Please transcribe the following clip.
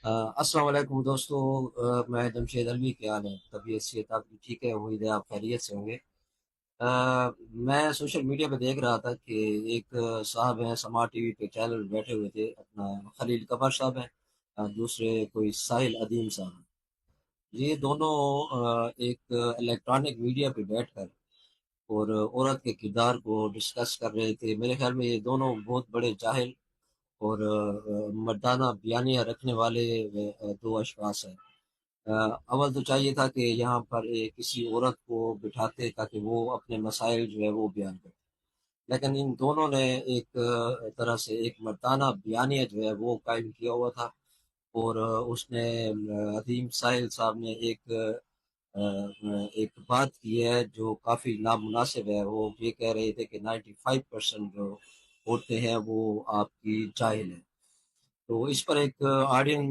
السلام علیکم دوستو، میں جمشید الوی، کیا حال ہے؟ طبیعت صحت آپ کی ٹھیک ہے؟ امید ہے آپ خیریت سے ہوں گے۔ میں سوشل میڈیا پہ دیکھ رہا تھا کہ ایک صاحب ہیں، سما ٹی وی پہ چینل بیٹھے ہوئے تھے، اپنا خلیل قمر صاحب ہیں، دوسرے کوئی ساحل ادیم صاحب ہیں۔ یہ دونوں ایک الیکٹرانک میڈیا پہ بیٹھ کر اور عورت کے کردار کو ڈسکس کر رہے تھے۔ میرے خیال میں یہ دونوں بہت بڑے جاہل اور مردانہ بیانیہ رکھنے والے دو اشخاص ہیں۔ اول تو چاہیے تھا کہ یہاں پر کسی عورت کو بٹھاتے تاکہ وہ اپنے مسائل جو ہے وہ بیان کرے، لیکن ان دونوں نے ایک طرح سے ایک مردانہ بیانیہ جو ہے وہ قائم کیا ہوا تھا۔ اور اس نے عظیم ساحل صاحب نے ایک بات کی ہے جو کافی نامناسب ہے۔ وہ یہ کہہ رہے تھے کہ 95% جو ہوتے ہیں وہ آپ کی جاہل ہیں۔ تو اس پر ایک آڈینس